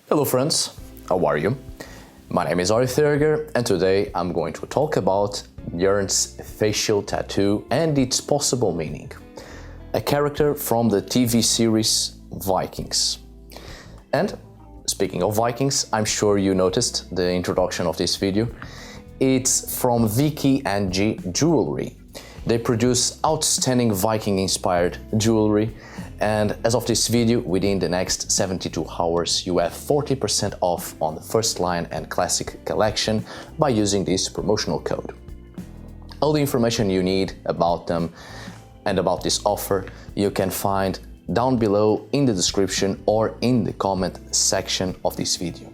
Hello friends, how are you? My name is Arthur and today I'm going to talk about Björn's facial tattoo and its possible meaning. A character from the TV series Vikings. And speaking of Vikings, I'm sure you noticed the introduction of this video. It's from VKNGjewlery. They produce outstanding Viking-inspired jewelry, and as of this video, within the next 72 hours, you have 40% off on the first line and classic collection by using this promotional code. All the information you need about them and about this offer you can find down below in the description or in the comment section of this video.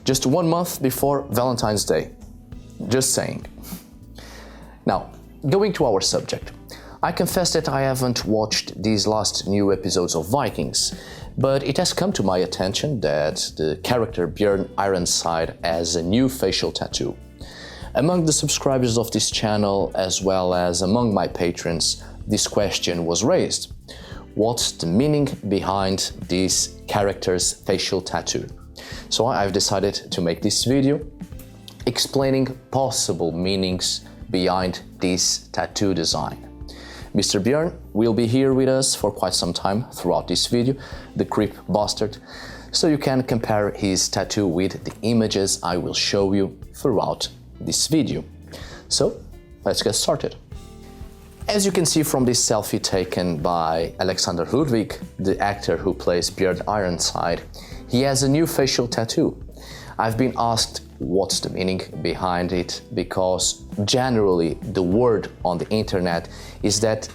Just 1 month before Valentine's Day. Just saying. Now, going to our subject. I confess that I haven't watched these last new episodes of Vikings, but it has come to my attention that the character Björn Ironside has a new facial tattoo. Among the subscribers of this channel, as well as among my patrons, this question was raised. What's the meaning behind this character's facial tattoo? So I've decided to make this video explaining possible meanings behind this tattoo design. Mr. Bjorn will be here with us for quite some time throughout this video, the creep bastard, so you can compare his tattoo with the images I will show you throughout this video. So let's get started. As you can see from this selfie taken by Alexander Ludwig, the actor who plays Björn Ironside, he has a new facial tattoo. I've been asked what's the meaning behind it because generally the word on the internet is that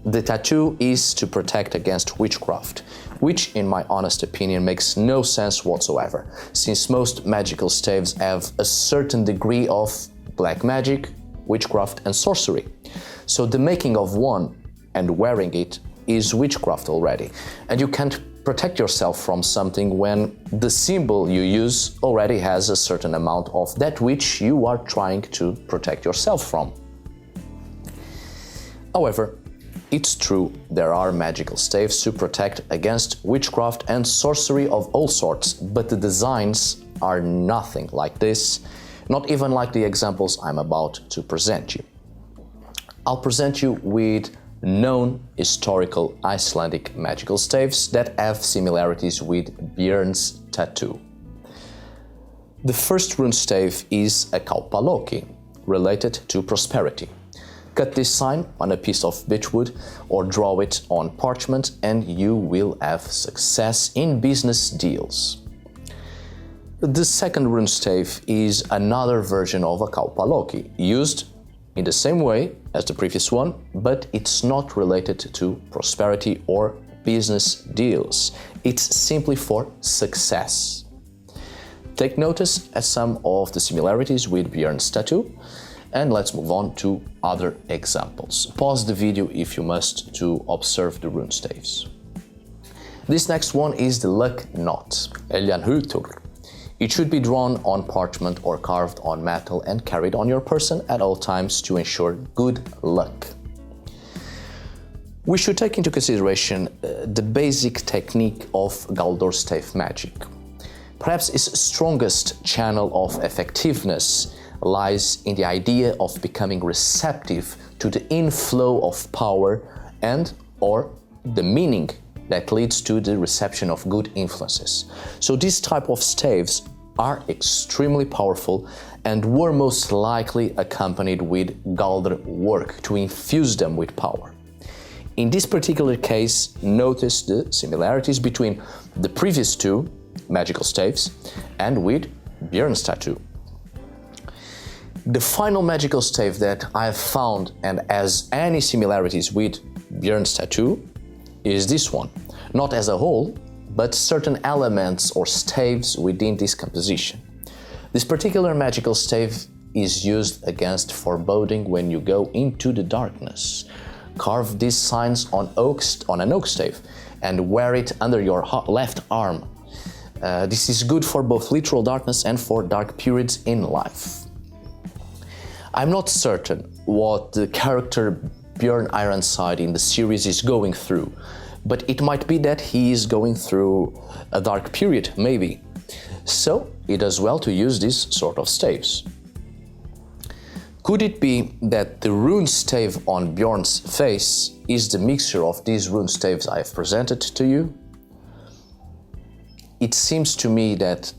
the tattoo is to protect against witchcraft, which in my honest opinion makes no sense whatsoever, since most magical staves have a certain degree of black magic, witchcraft and sorcery. So the making of one and wearing it is witchcraft already, and you can't protect yourself from something when the symbol you use already has a certain amount of that which you are trying to protect yourself from. However, it's true there are magical staves to protect against witchcraft and sorcery of all sorts, but the designs are nothing like this, not even like the examples I'm about to present you. I'll present you with known historical Icelandic magical staves that have similarities with Björn's tattoo. The first rune stave is a kaupaloki, related to prosperity. Cut this sign on a piece of beechwood or draw it on parchment and you will have success in business deals. The second rune stave is another version of a kaupaloki, used in the same way as the previous one, but it's not related to prosperity or business deals. It's simply for success. Take notice at some of the similarities with Björn's tattoo, and let's move on to other examples. Pause the video if you must to observe the rune staves. This next one is the luck knot, Eljanhutur. It should be drawn on parchment or carved on metal and carried on your person at all times to ensure good luck. We should take into consideration the basic technique of Galdorstave magic. Perhaps its strongest channel of effectiveness lies in the idea of becoming receptive to the inflow of power and/or the meaning that leads to the reception of good influences. So these type of staves are extremely powerful and were most likely accompanied with Galdr work to infuse them with power. In this particular case, notice the similarities between the previous two magical staves and with Björn's tattoo. The final magical stave that I have found and has any similarities with Björn's tattoo is this one. Not as a whole, but certain elements or staves within this composition. This particular magical stave is used against foreboding when you go into the darkness. Carve these signs on an oak stave and wear it under your left arm. This is good for both literal darkness and for dark periods in life. I'm not certain what the character Björn Ironside in the series is going through, but it might be that he is going through a dark period, maybe. So it does well to use these sort of staves. Could it be that the rune stave on Bjorn's face is the mixture of these rune staves I have presented to you? It seems to me that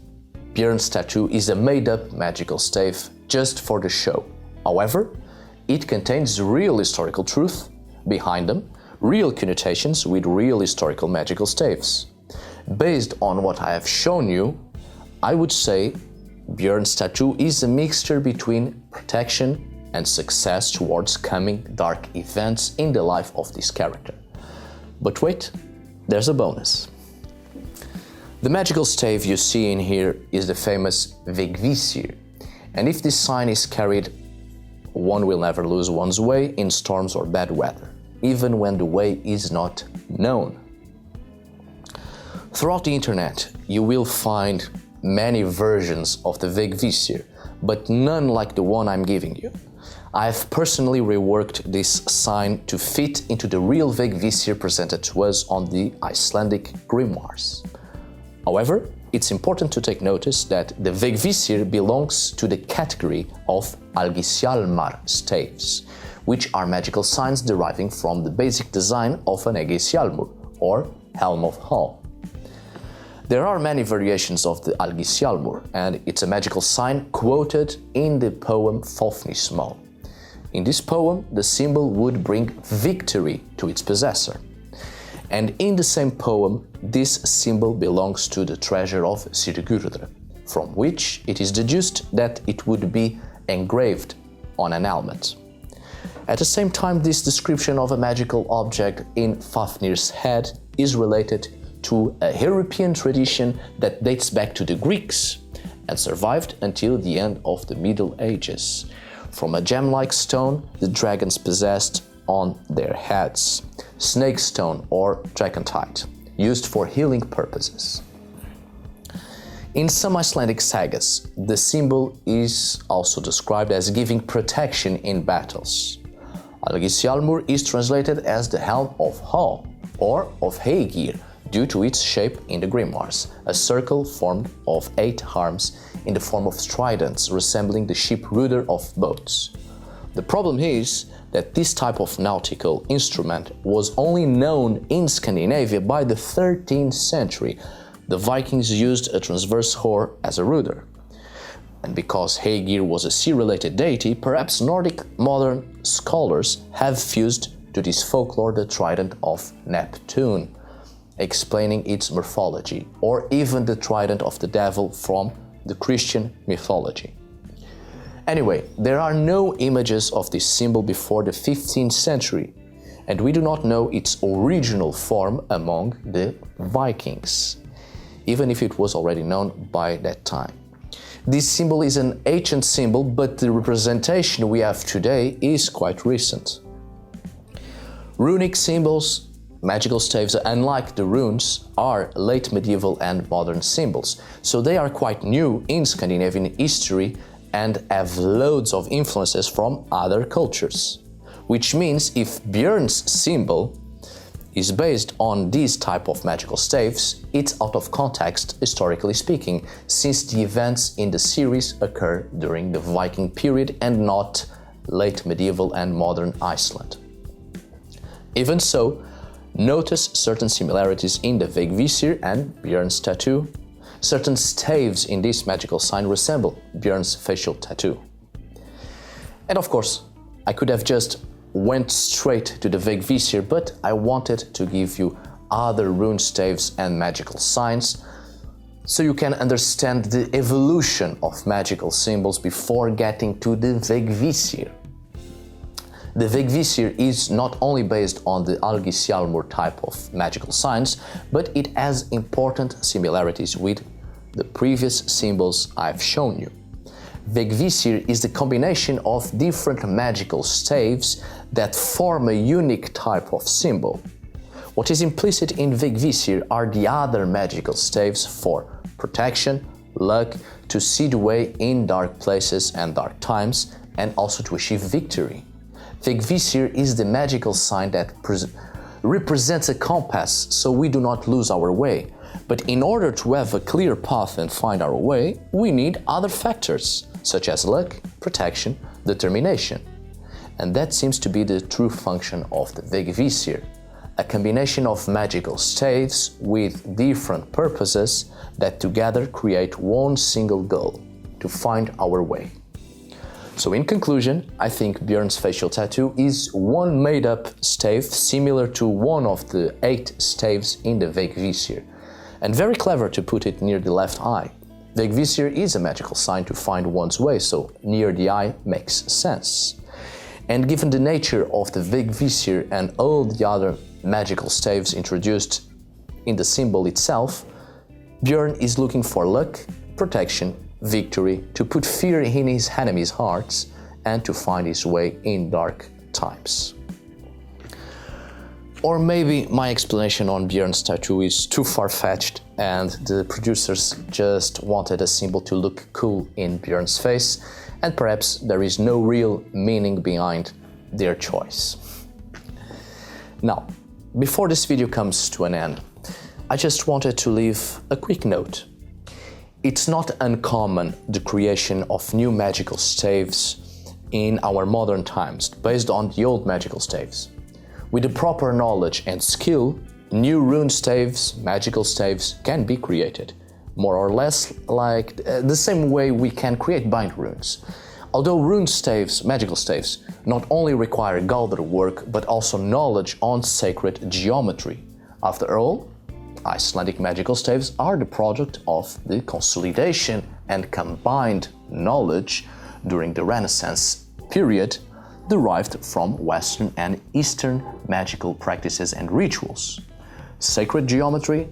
Bjorn's tattoo is a made-up magical stave just for the show. However, it contains real historical truth behind them, real connotations with real historical magical staves. Based on what I have shown you, I would say Bjorn's tattoo is a mixture between protection and success towards coming dark events in the life of this character. But wait, there's a bonus. The magical stave you see in here is the famous Vegvisir, and if this sign is carried, one will never lose one's way in storms or bad weather, even when the way is not known. Throughout the internet, you will find many versions of the Vegvisir, but none like the one I'm giving you. I have personally reworked this sign to fit into the real Vegvisir presented to us on the Icelandic grimoires. However, it's important to take notice that the Vegvisir belongs to the category of Algishjalmar staves, which are magical signs deriving from the basic design of an Egishjalmur, or helm of Hall. There are many variations of the Algishjalmur, and it's a magical sign quoted in the poem Fafnismál. In this poem, the symbol would bring victory to its possessor. And in the same poem, this symbol belongs to the treasure of Sigurdr, from which it is deduced that it would be engraved on an helmet. At the same time, this description of a magical object in Fafnir's head is related to a European tradition that dates back to the Greeks and survived until the end of the Middle Ages. From a gem-like stone the dragons possessed on their heads, snake stone or dragontite, used for healing purposes. In some Icelandic sagas, the symbol is also described as giving protection in battles. Algishjalmur is translated as the helm of Hall or of Heigir due to its shape in the grimoires, a circle formed of 8 arms in the form of tridents resembling the ship rudder of boats. The problem is that this type of nautical instrument was only known in Scandinavia by the 13th century. The Vikings used a transverse oar as a rudder. And because Heigir was a sea-related deity, perhaps Nordic modern scholars have fused to this folklore the trident of Neptune, explaining its morphology, or even the trident of the devil from the Christian mythology. Anyway, there are no images of this symbol before the 15th century, and we do not know its original form among the Vikings, even if it was already known by that time. This symbol is an ancient symbol, but the representation we have today is quite recent. Runic symbols, magical staves, unlike the runes, are late medieval and modern symbols, so they are quite new in Scandinavian history and have loads of influences from other cultures. Which means if Björn's symbol is based on these type of magical staves, it's out of context, historically speaking, since the events in the series occur during the Viking period and not late medieval and modern Iceland. Even so, notice certain similarities in the Vegvisir and Björn's tattoo. Certain staves in this magical sign resemble Björn's facial tattoo. And of course, I could have just went straight to the Vegvisir, but I wanted to give you other rune staves and magical signs so you can understand the evolution of magical symbols before getting to the Vegvisir. The Vegvisir is not only based on the Algishjalmur type of magical signs, but it has important similarities with the previous symbols I've shown you. Vegvisir is the combination of different magical staves that form a unique type of symbol. What is implicit in Vegvisir are the other magical staves for protection, luck, to see the way in dark places and dark times, and also to achieve victory. Vegvisir is the magical sign that represents a compass so we do not lose our way, But in order to have a clear path and find our way, we need other factors, such as luck, protection, determination. And that seems to be the true function of the Vegvisir, a combination of magical staves with different purposes that together create one single goal, to find our way. So in conclusion, I think Björn's facial tattoo is one made-up stave similar to one of the 8 staves in the Vegvisir, and very clever to put it near the left eye. Vegvisir is a magical sign to find one's way, so near the eye makes sense. And given the nature of the Vegvisir and all the other magical staves introduced in the symbol itself, Björn is looking for luck, protection, victory, to put fear in his enemies' hearts, and to find his way in dark times. Or maybe my explanation on Björn's tattoo is too far-fetched and the producers just wanted a symbol to look cool in Björn's face, and perhaps there is no real meaning behind their choice. Now, before this video comes to an end, I just wanted to leave a quick note. It's not uncommon the creation of new magical staves in our modern times based on the old magical staves. With the proper knowledge and skill, new rune staves, magical staves can be created, more or less like the same way we can create bind runes. Although rune staves, magical staves, not only require Galdr work but also knowledge on sacred geometry. After all, Icelandic magical staves are the product of the consolidation and combined knowledge during the Renaissance period derived from Western and Eastern magical practices and rituals. Sacred geometry,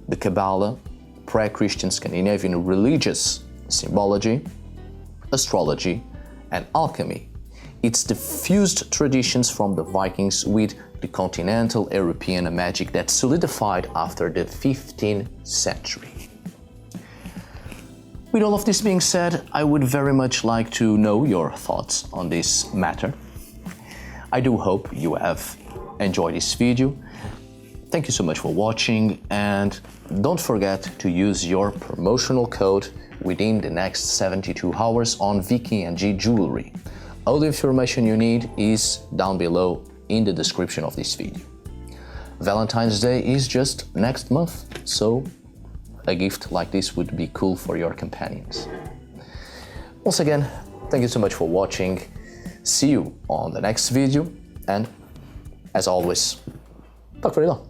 the Kabbalah, pre-Christian Scandinavian religious symbology, astrology, and alchemy. It's the fused traditions from the Vikings with the continental European magic that solidified after the 15th century. With all of this being said, I would very much like to know your thoughts on this matter. I do hope you have enjoyed this video. Thank you so much for watching, and don't forget to use your promotional code within the next 72 hours on VKNGjewlery. All the information you need is down below in the description of this video. Valentine's Day is just next month, so a gift like this would be cool for your companions. Once again, thank you so much for watching. See you on the next video, and as always, tack för idag.